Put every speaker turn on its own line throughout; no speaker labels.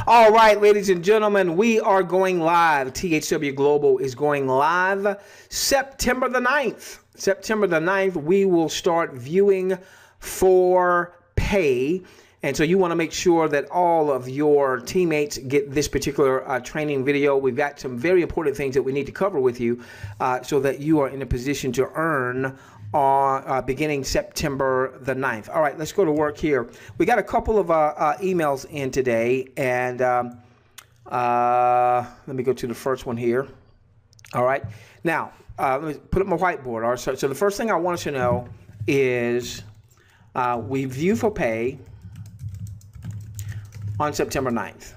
All right, ladies and gentlemen, we are going live. THW Global is going live September the 9th. September the 9th, we will start viewing for pay. And so you want to make sure that all of your teammates get this particular training video. We've got some very important things that we need to cover with you so that you are in a position to earn on beginning September the 9th. All right, let's go to work here. We got a couple of emails in today, and let me go to the first one here. All right, now let me put up my whiteboard. All right, so the first thing I want us to know is we view for pay on September 9th.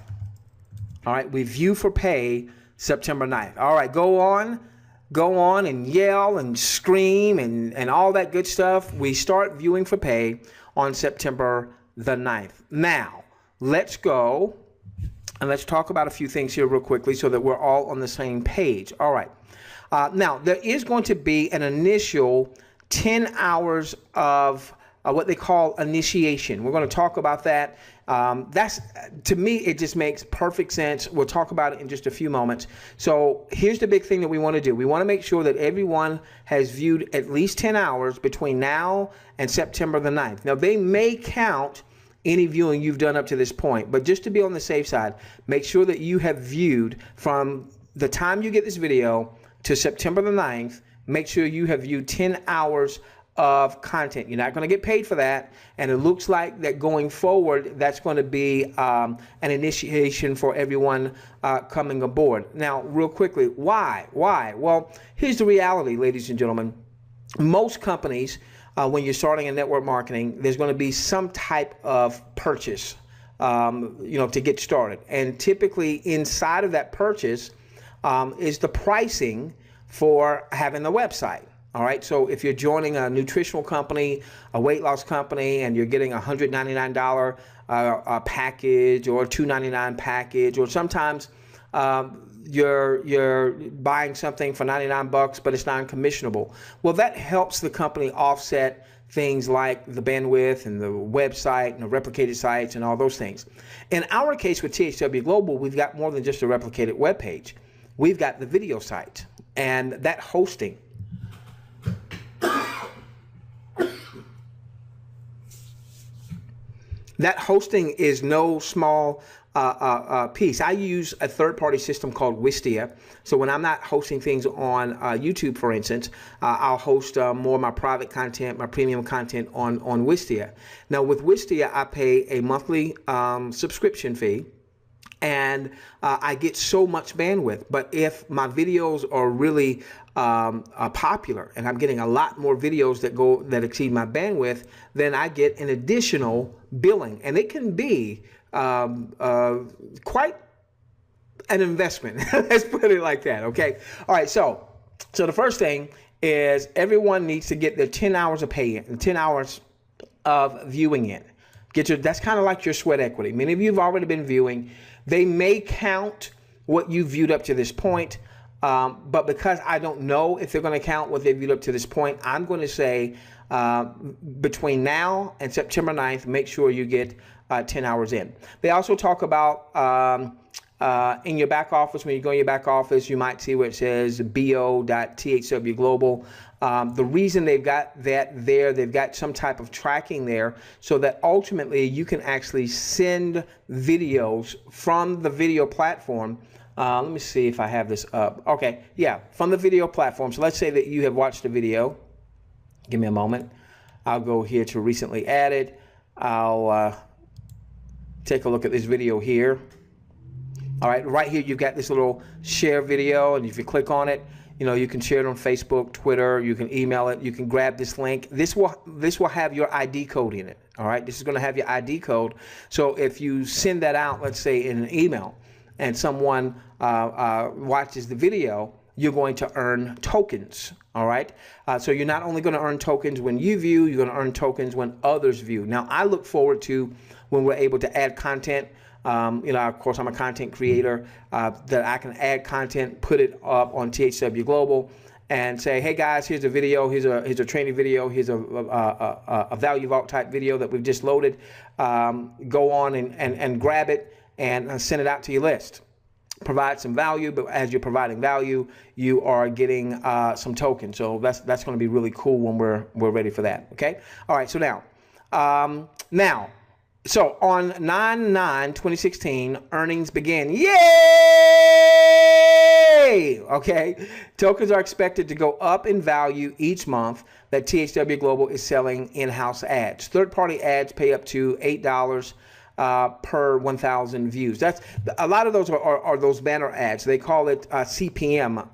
All right, we view for pay September 9th. All right, go on and yell and scream and all that good stuff. We start viewing for pay on September the 9th. Now, let's go and let's talk about a few things here real quickly so that we're all on the same page. All right. Now, there is going to be an initial 10 hours of what they call initiation. We're going to talk about that. That's, to me, it just makes perfect sense. We'll talk about it in just a few moments. So here's the big thing that we want to do. We want to make sure that everyone has viewed at least 10 hours between now and September the 9th. Now, they may count any viewing you've done up to this point, but just to be on the safe side, make sure that you have viewed from the time you get this video to September the 9th. Make sure you have viewed 10 hours of content. You're not going to get paid for that, and it looks like that going forward that's going to be an initiation for everyone coming aboard. Now, real quickly, why? Well, here's the reality, ladies and gentlemen. Most companies, when you're starting in network marketing, there's going to be some type of purchase to get started, and typically inside of that purchase is the pricing for having the website. All right, so if you're joining a nutritional company, a weight loss company, and you're getting a $199 package or a $299 package, or sometimes you're buying something for 99 bucks, but it's non-commissionable. Well, that helps the company offset things like the bandwidth and the website and the replicated sites and all those things. In our case with THW Global, we've got more than just a replicated web page. We've got the video site and that hosting. That hosting is no small piece. I use a third-party system called Wistia. So when I'm not hosting things on YouTube, for instance, I'll host more of my private content, my premium content on Wistia. Now with Wistia, I pay a monthly subscription fee, and I get so much bandwidth. But if my videos are really popular and I'm getting a lot more videos that exceed my bandwidth, then I get an additional billing, and it can be quite an investment. Let's put it like that. Okay. All right. So the first thing is everyone needs to get their 10 hours of pay in, 10 hours of viewing in. That's kind of like your sweat equity. Many of you have already been viewing. They may count what you viewed up to this point, but because I don't know if they're going to count what they viewed up to this point, I'm going to say between now and September 9th, make sure you get 10 hours in. They also talk about in your back office, when you go in your back office, you might see where it says bo.thwglobal. The reason they've got that there, they've got some type of tracking there so that ultimately you can actually send videos from the video platform. Let me see if I have this up. Okay, yeah, from the video platform. So let's say that you have watched a video. Give me a moment. I'll go here to recently added. I'll take a look at this video here. All right, right here you've got this little share video, and if you click on it, you can share it on Facebook, Twitter, you can email it, you can grab this link. This will have your ID code in it. All right, this is going to have your ID code. So if you send that out, let's say in an email, and someone watches the video, you're going to earn tokens. All right, so you're not only going to earn tokens when you view, you're going to earn tokens when others view. Now, I look forward to when we're able to add content. Of course, I'm a content creator, that I can add content, put it up on THW Global, and say, hey guys, here's a video, here's a training video, here's a value vault type video that we've just loaded. Go on and grab it and send it out to your list. Provide some value, but as you're providing value, you are getting some tokens. So that's going to be really cool when we're ready for that. Okay. All right. So now, so on 9/9/2016, earnings begin. Yay! Okay. Tokens are expected to go up in value each month that THW Global is selling in-house ads. Third-party ads pay up to $8 per 1,000 views. That's a lot of those are those banner ads. They call it CPM.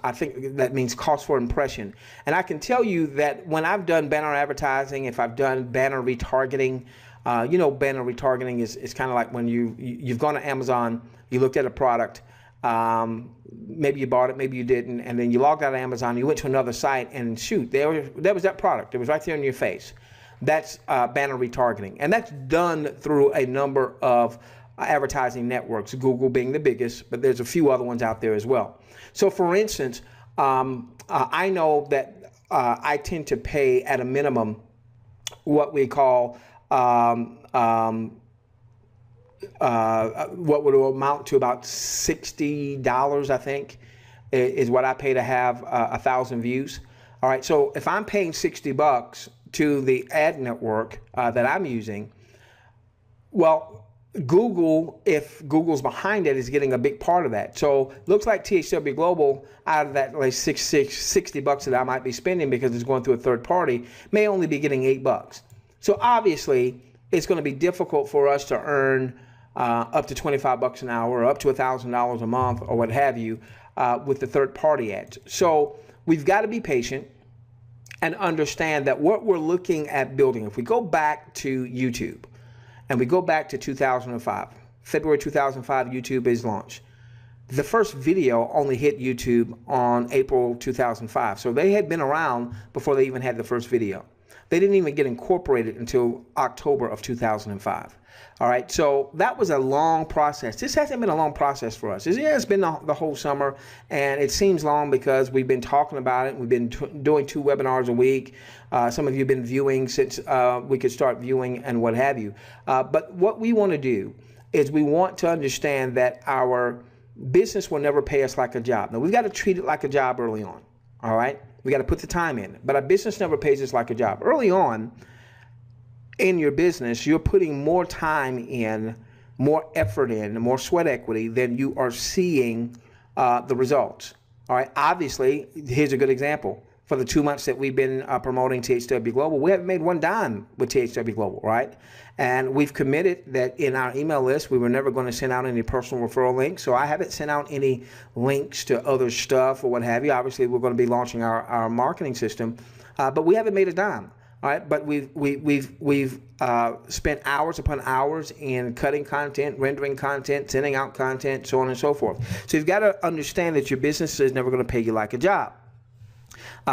I think that means cost for impression. And I can tell you that when I've done banner advertising, if I've done banner retargeting, you know, banner retargeting is kind of like when you've gone to Amazon, you looked at a product, maybe you bought it, maybe you didn't, and then you logged out of Amazon, you went to another site, and shoot, there was that product. It was right there in your face. That's banner retargeting, and that's done through a number of advertising networks, Google being the biggest, but there's a few other ones out there as well. So for instance, I know that I tend to pay at a minimum what we call what would amount to about $60, I think, is what I pay to have 1,000 views. All right, so if I'm paying $60 to the ad network that I'm using, well, Google, if Google's behind it, is getting a big part of that. So looks like THW Global, out of that like $60 that I might be spending because it's going through a third party, may only be getting $8. So obviously, it's going to be difficult for us to earn up to $25 an hour or up to $1,000 a month or what have you with the third party ads. So we've got to be patient and understand that what we're looking at building, if we go back to YouTube and we go back to 2005, February 2005, YouTube is launched. The first video only hit YouTube on April 2005. So they had been around before they even had the first video. They didn't even get incorporated until October of 2005. All right, so that was a long process. This hasn't been a long process for us. It's been the whole summer, and it seems long because we've been talking about it. We've been doing 2 webinars a week. Some of you have been viewing since we could start viewing and what have you. But what we want to do is we want to understand that our business will never pay us like a job. Now, we've got to treat it like a job early on, all right? We got to put the time in, but our business never pays us like a job. Early on in your business, you're putting more time in, more effort in, more sweat equity than you are seeing the results. All right. Obviously, here's a good example. For the 2 months that we've been promoting THW Global, we haven't made one dime with THW Global, right? And we've committed that in our email list, we were never going to send out any personal referral links. So I haven't sent out any links to other stuff or what have you. Obviously, we're going to be launching our marketing system, but we haven't made a dime. All right, but we've spent hours upon hours in cutting content, rendering content, sending out content, so on and so forth. So you've got to understand that your business is never going to pay you like a job.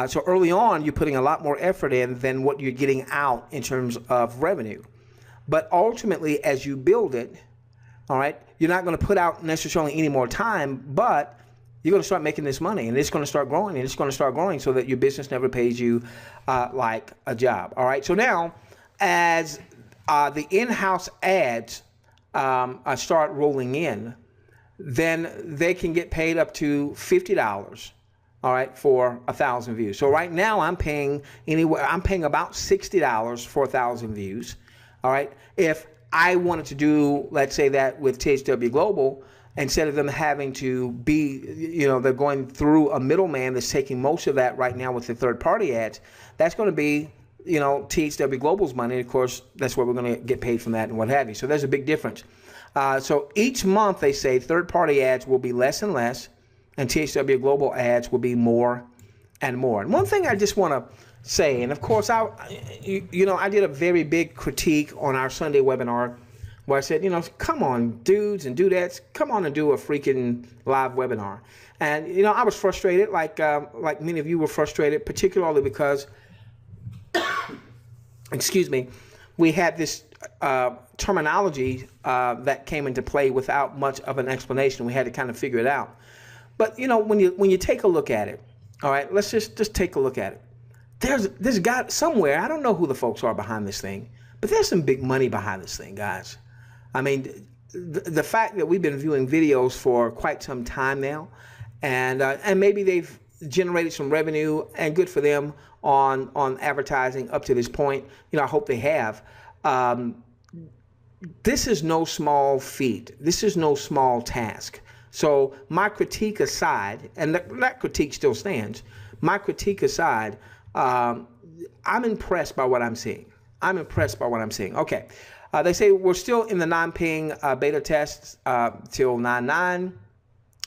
So early on, you're putting a lot more effort in than what you're getting out in terms of revenue. But ultimately, as you build it, all right, you're not going to put out necessarily any more time, but you're going to start making this money, and it's going to start growing, and it's going to start growing so that your business never pays you like a job. All right. So now, as the in-house ads start rolling in, then they can get paid up to $50. All right, for 1,000 views. So right now I'm paying about $60 for 1,000 views. All right. If I wanted to do, let's say, that with THW Global, instead of them having to be, they're going through a middleman that's taking most of that right now with the third party ads, that's going to be, THW Global's money. Of course, that's where we're going to get paid from that and what have you. So there's a big difference. So each month they say third party ads will be less and less, and THW Global ads will be more and more. And one thing I just want to say, and of course, I did a very big critique on our Sunday webinar where I said, come on, dudes and dudettes, come on and do a freaking live webinar. And, I was frustrated, like many of you were frustrated, particularly because, excuse me, we had this terminology that came into play without much of an explanation. We had to kind of figure it out. But when you take a look at it, all right, let's just take a look at it. There's got somewhere, I don't know who the folks are behind this thing, but there's some big money behind this thing, guys. I mean, the fact that we've been viewing videos for quite some time now, and maybe they've generated some revenue, and good for them on advertising up to this point. You know, I hope they have. This is no small feat. This is no small task. So my critique aside, and that critique still stands, my critique aside, I'm impressed by what I'm seeing. I'm impressed by what I'm seeing. Okay. They say we're still in the non-paying beta tests till 9/9.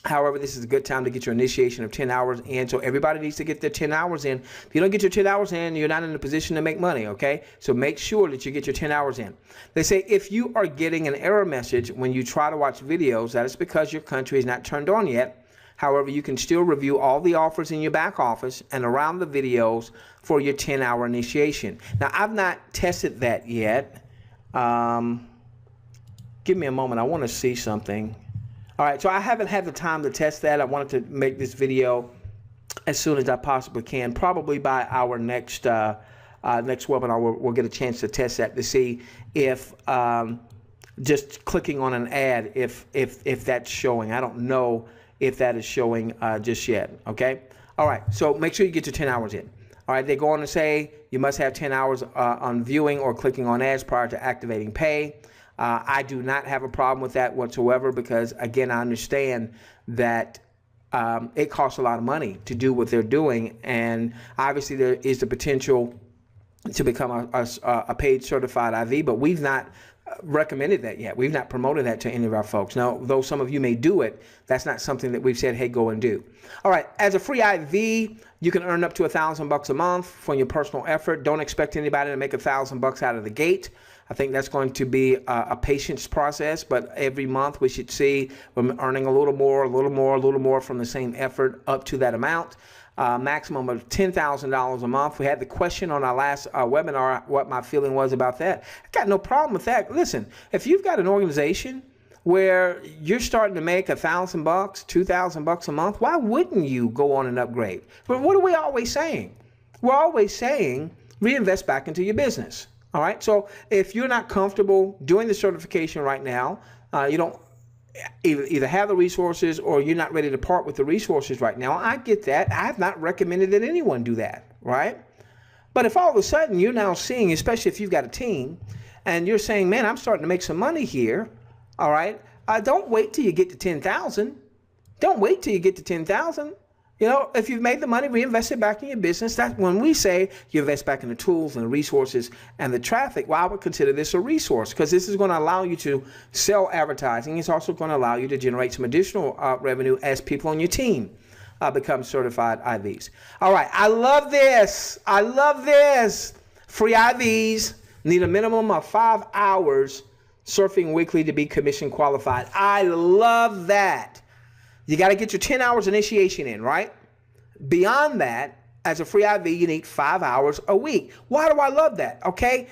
However, this is a good time to get your initiation of 10 hours in. So everybody needs to get their 10 hours in. If you don't get your 10 hours in, you're not in a position to make money, okay? So make sure that you get your 10 hours in. They say if you are getting an error message when you try to watch videos, that is because your country is not turned on yet. However, you can still review all the offers in your back office and around the videos for your 10-hour initiation. Now, I've not tested that yet. Give me a moment. I want to see something. All right, so I haven't had the time to test that. I wanted to make this video as soon as I possibly can. Probably by our next webinar, we'll get a chance to test that to see if just clicking on an ad, if that's showing. I don't know if that is showing just yet. Okay. All right. So make sure you get your 10 hours in. All right. They go on to say you must have 10 hours on viewing or clicking on ads prior to activating pay. I do not have a problem with that whatsoever because, again, I understand that it costs a lot of money to do what they're doing, and obviously there is the potential to become a paid certified IV, but we've not recommended that yet. We've not promoted that to any of our folks. Now, though some of you may do it, that's not something that we've said, hey, go and do. All right, as a free IV, you can earn up to $1,000 a month from your personal effort. Don't expect anybody to make $1,000 out of the gate. I think that's going to be a patience process, but every month we should see we're earning a little more from the same effort up to that amount. Maximum of $10,000 a month. We had the question on our last webinar what my feeling was about that. I got no problem with that. Listen, if you've got an organization where you're starting to make $1,000, $2,000 a month, why wouldn't you go on and upgrade? But what are we always saying? We're always saying reinvest back into your business. All right. So if you're not comfortable doing the certification right now, you don't either have the resources or you're not ready to part with the resources right now. I get that. I have not recommended that anyone do that. Right. But if all of a sudden you're now seeing, especially if you've got a team and you're saying, man, I'm starting to make some money here. All right. Don't wait till you get to 10,000. Don't wait till you get to 10,000. You know, if you've made the money, reinvest it back in your business. That's when we say you invest back in the tools and the resources and the traffic. Well, I would consider this a resource because this is going to allow you to sell advertising. It's also going to allow you to generate some additional revenue as people on your team become certified IVs. All right. I love this. I love this. Free IVs need a minimum of 5 hours surfing weekly to be commission qualified. I love that. You got to get your 10 hours initiation in, right? Beyond that, as a free IV, you need 5 hours a week. Why do I love that? Okay,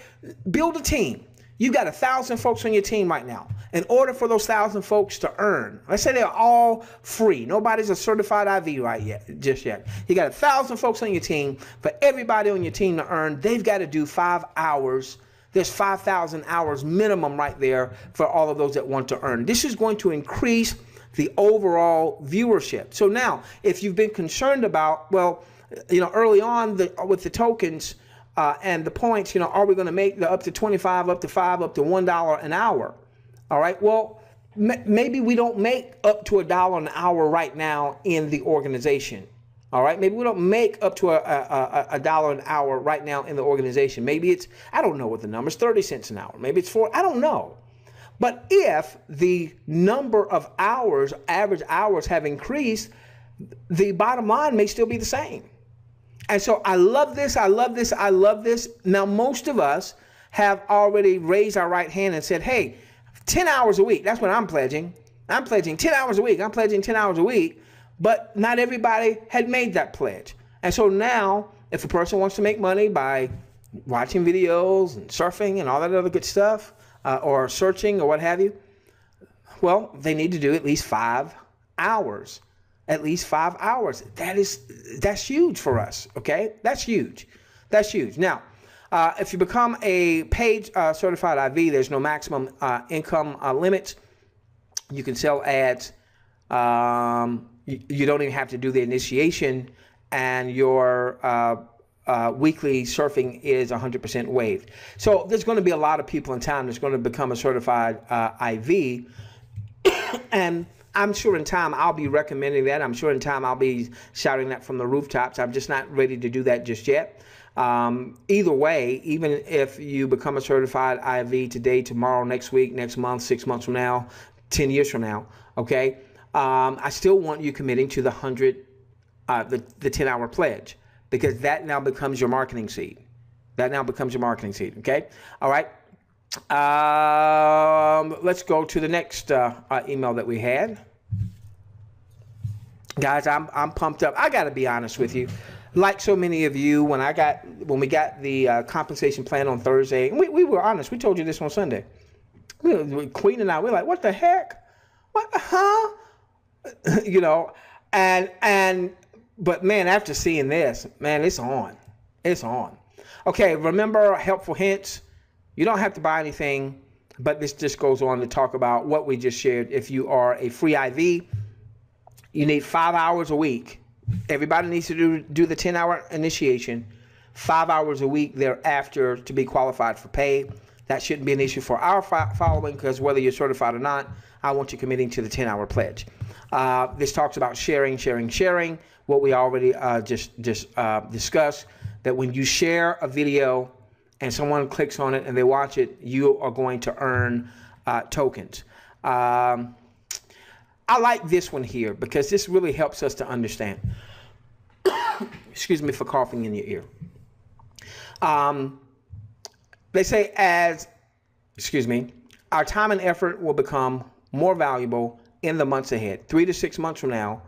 build a team. You've got 1,000 folks on your team right now. In order for those 1,000 folks to earn, let's say they're all free. Nobody's a certified IV just yet. You got 1,000 folks on your team. For everybody on your team to earn, they've got to do 5 hours. There's 5,000 hours minimum right there for all of those that want to earn. This is going to increase the overall viewership. So now, if you've been concerned about, well, you know, early on with the tokens and the points, you know, are we going to make the up to 25, up to 5, up to $1 an hour? All right. Well, maybe we don't make up to $1 an hour right now in the organization. All right. Maybe we don't make up to a dollar an hour right now in the organization. Maybe it's, I don't know what the number is, 30 cents an hour. Maybe it's 4. I don't know. But if the number of hours, average hours have increased, the bottom line may still be the same. And so I love this. I love this. I love this. Now, most of us have already raised our right hand and said, hey, 10 hours a week. That's what I'm pledging. I'm pledging 10 hours a week. I'm pledging 10 hours a week. But not everybody had made that pledge. And so now, if a person wants to make money by watching videos and surfing and all that other good stuff, or searching or what have you, well, they need to do at least 5 hours. At least 5 hours. That's huge for us. Okay, that's huge. That's huge. Now, if you become a paid certified IV, there's no maximum income limits. You can sell ads. You don't even have to do the initiation, and your weekly surfing is 100% waived. So there's going to be a lot of people in time that's going to become a certified IV, and I'm sure in time I'll be recommending that. I'm sure in time I'll be shouting that from the rooftops. I'm just not ready to do that just yet. Either way, even if you become a certified IV today, tomorrow, next week, next month, 6 months from now, 10 years from now, okay, I still want you committing to the 10-hour pledge, because that now becomes your marketing seed. That now becomes your marketing seed, okay? All right. Let's go to the next email that we had. Guys, I'm pumped up. I got to be honest with you. Like so many of you, when we got the compensation plan on Thursday, and we were honest. We told you this on Sunday. Queen and I, we're like, what the heck? What? Huh? You know, but man, after seeing this, man, it's on. It's on. Okay, remember helpful hints. You don't have to buy anything, but this just goes on to talk about what we just shared. If you are a free IV, you need 5 hours a week. Everybody needs to do the 10-hour initiation, 5 hours a week thereafter to be qualified for pay. That shouldn't be an issue for our following, because whether you're certified or not, I want you committing to the 10-hour pledge. This talks about sharing, what we already just discussed, that when you share a video and someone clicks on it and they watch it, you are going to earn tokens. I like this one here because this really helps us to understand. Excuse me for coughing in your ear. They say our time and effort will become more valuable in the months ahead, 3 to 6 months from now,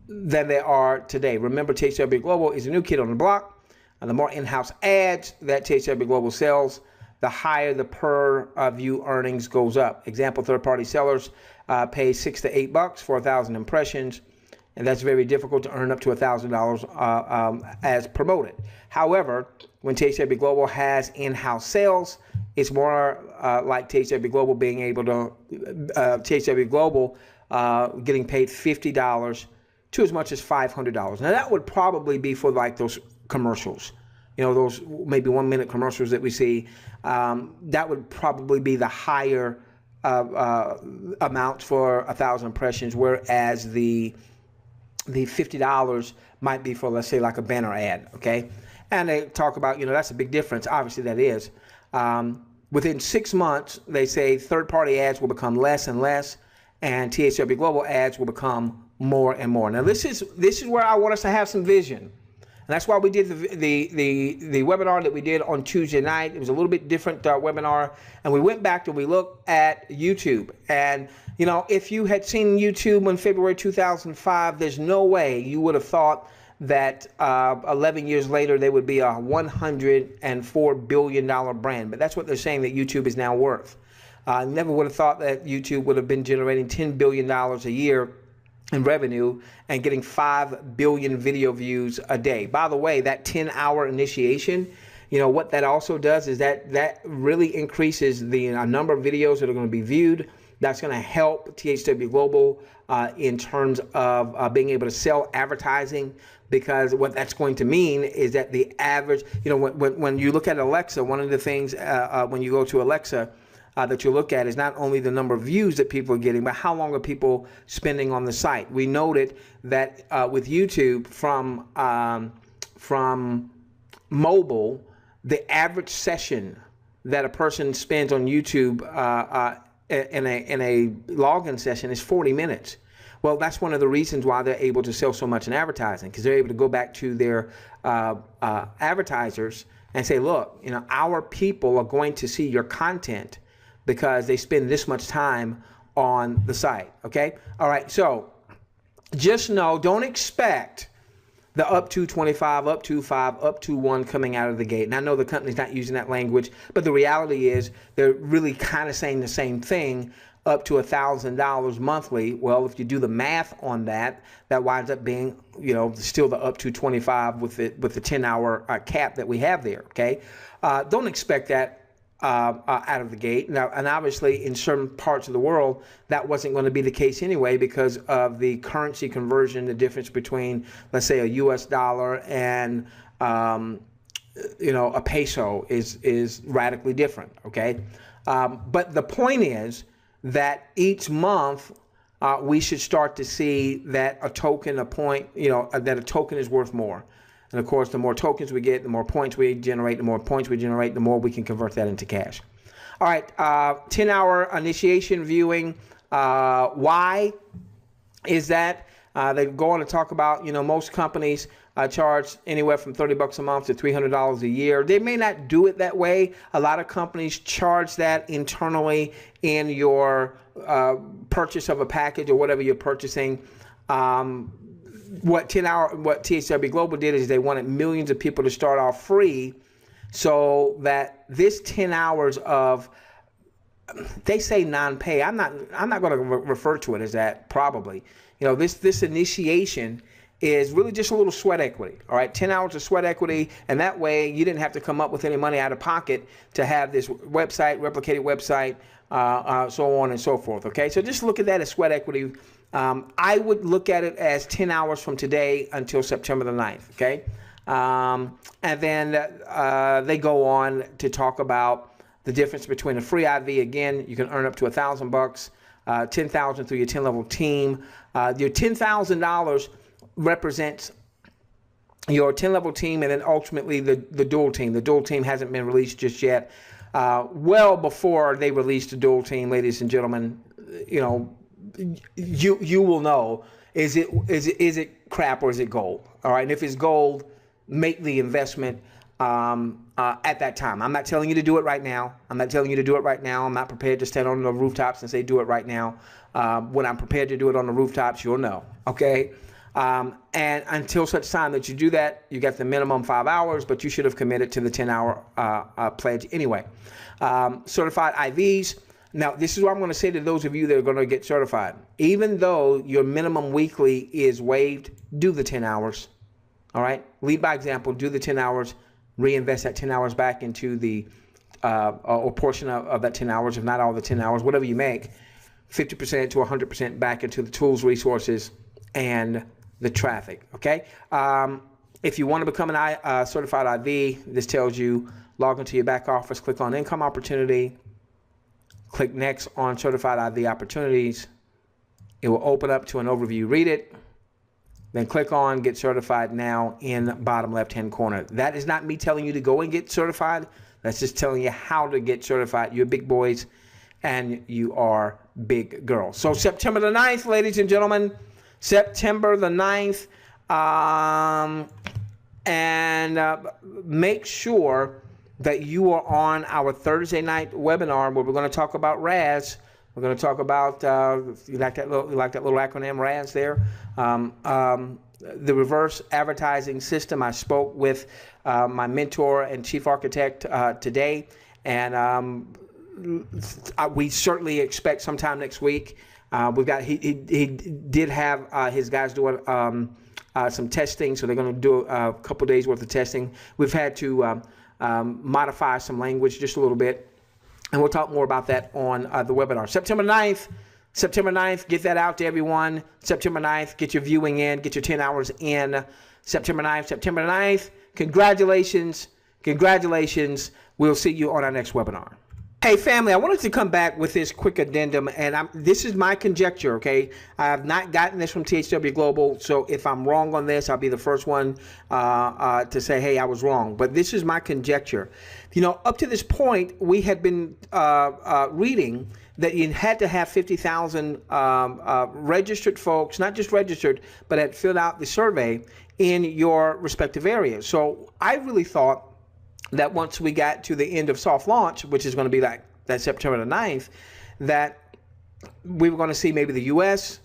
than they are today. Remember, THW Global is a new kid on the block. And the more in-house ads that THW Global sells, the higher the per view earnings goes up. Example, third-party sellers pay $6 to $8 for 1,000 impressions, and that's very difficult to earn up to $1,000 as promoted. However, when THW Global has in-house sales, it's more like THW Global being able to, THW Global getting paid $50 to as much as $500. Now that would probably be for like those commercials, you know, those maybe 1 minute commercials that we see. That would probably be the higher amount for 1,000 impressions, whereas the $50 might be for, let's say, like a banner ad, okay? And they talk about, you know, that's a big difference. Obviously that is. Within 6 months, they say third-party ads will become less and less, and THW Global ads will become more and more. Now this is where I want us to have some vision. And that's why we did the webinar that we did on Tuesday night. It was a little bit different webinar, and we went back and we looked at YouTube. And you know, if you had seen YouTube in February 2005, there's no way you would have thought that 11 years later they would be a $104 billion brand. But that's what they're saying that YouTube is now worth. I never would have thought that YouTube would have been generating $10 billion a year in revenue and getting 5 billion video views a day. By the way, that 10-hour initiation, you know, what that also does is that really increases the number of videos that are going to be viewed. That's going to help THW Global in terms of being able to sell advertising, because what that's going to mean is that the average, you know, when you look at Alexa, one of the things when you go to Alexa, that you look at is not only the number of views that people are getting, but how long are people spending on the site. We noted that with YouTube from mobile, the average session that a person spends on YouTube in a login session is 40 minutes. Well, that's one of the reasons why they're able to sell so much in advertising, because they're able to go back to their advertisers and say, look, you know, our people are going to see your content because they spend this much time on the site, okay? All right, so just know, don't expect the up to 25, up to 5, up to 1 coming out of the gate. And I know the company's not using that language, but the reality is they're really kind of saying the same thing, up to $1,000 monthly. Well, if you do the math on that, that winds up being, you know, still the up to 25 with the 10-hour cap that we have there, okay? Don't expect that out of the gate. Now, and obviously in certain parts of the world, that wasn't going to be the case anyway because of the currency conversion, the difference between, let's say, a US dollar and, you know, a peso is radically different, okay? But the point is that each month, we should start to see that a token, a point, you know, that a token is worth more. And of course, the more tokens we get, the more points we generate, the more points we generate, the more we can convert that into cash. All right, 10-hour initiation viewing. Why is that? They go on to talk about, you know, most companies charge anywhere from $30 a month to $300 a year. They may not do it that way. A lot of companies charge that internally in your purchase of a package or whatever you're purchasing. What THW Global did is they wanted millions of people to start off free so that this 10 hours of, they say non-pay. I'm not going to refer to it as that, probably. You know, this initiation is really just a little sweat equity. All right, 10 hours of sweat equity, and that way you didn't have to come up with any money out of pocket to have this website, replicated website, so on and so forth. Okay, so just look at that as sweat equity. I would look at it as 10 hours from today until September the 9th, okay? And then they go on to talk about the difference between a free IV. Again, you can earn up to $1,000, $10,000 through your 10-level team. Your $10,000 represents your 10-level team, and then ultimately the dual team. The dual team hasn't been released just yet. Well before they release the dual team, ladies and gentlemen, you know, you will know, is it crap or is it gold? All right, and if it's gold, make the investment at that time. I'm not telling you to do it right now. I'm not not prepared to stand on the rooftops and say do it right now. When I'm prepared to do it on the rooftops, you'll know. Okay. And until such time that you do that, you got the minimum 5 hours, but you should have committed to the 10-hour pledge anyway. Certified IVs. Now, this is what I'm going to say to those of you that are going to get certified. Even though your minimum weekly is waived, do the 10 hours. All right? Lead by example. Do the 10 hours. Reinvest that 10 hours back into the or portion of that 10 hours, if not all the 10 hours, whatever you make, 50% to 100% back into the tools, resources, and the traffic. Okay? If you want to become an certified IV, this tells you log into your back office, click on income opportunity. Click next on certified IV opportunities. It will open up to an overview. Read it. Then click on get certified now in the bottom left hand corner. That is not me telling you to go and get certified. That's just telling you how to get certified. You're big boys and you are big girls. So September the 9th, ladies and gentlemen. September the 9th. Make sure that you are on our Thursday night webinar where we're going to talk about RAS. We're going to talk about you like that little acronym RAS there, the reverse advertising system. I spoke with my mentor and chief architect today, and we certainly expect sometime next week. We've got he did have his guys doing some testing, so they're going to do a couple days worth of testing. We've had to modify some language just a little bit, and we'll talk more about that on the webinar. September 9th, get that out to everyone. September 9th, get your viewing in, get your 10 hours in. September 9th, congratulations. We'll see you on our next webinar. Hey family, I wanted to come back with this quick addendum, and this is my conjecture, okay? I have not gotten this from THW Global, so if I'm wrong on this, I'll be the first one to say, hey, I was wrong. But this is my conjecture. You know, up to this point, we had been reading that you had to have 50,000 registered folks, not just registered, but had filled out the survey in your respective areas. So I really thought that once we got to the end of soft launch, which is going to be like that September the 9th, that we were going to see maybe the U.S.,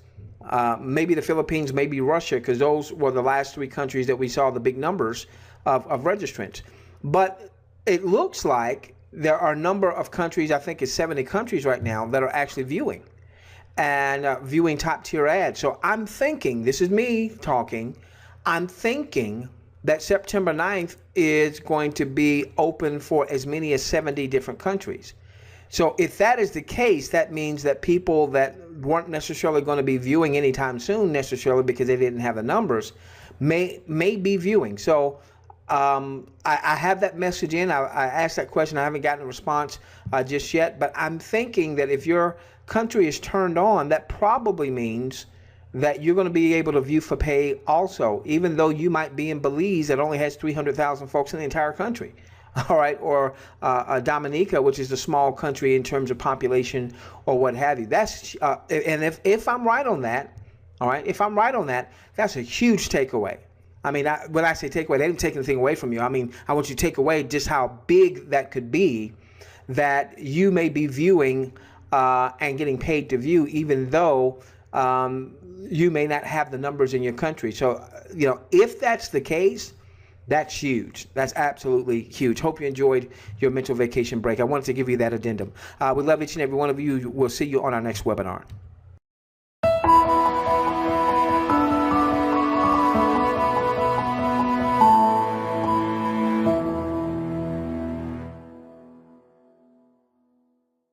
maybe the Philippines, maybe Russia, because those were the last three countries that we saw the big numbers of registrants. But it looks like there are a number of countries, I think it's 70 countries right now, that are actually viewing and viewing top tier ads. So I'm thinking, this is me talking, I'm thinking that September 9th is going to be open for as many as 70 different countries. So if that is the case, that means that people that weren't necessarily going to be viewing anytime soon necessarily because they didn't have the numbers may be viewing. So I have that message in. I asked that question. I haven't gotten a response just yet, but I'm thinking that if your country is turned on, that probably means that you're going to be able to view for pay also, even though you might be in Belize that only has 300,000 folks in the entire country. All right, or Dominica, which is a small country in terms of population or what have you. That's and if I'm right on that, all right, if I'm right on that, that's a huge takeaway. I mean, when I say takeaway, they didn't take anything away from you. I mean, I want you to take away just how big that could be, that you may be viewing and getting paid to view, even though you may not have the numbers in your country. So, you know, if that's the case, that's huge. That's absolutely huge. Hope you enjoyed your mental vacation break. I wanted to give you that addendum. We love each and every one of you. We'll see you on our next webinar.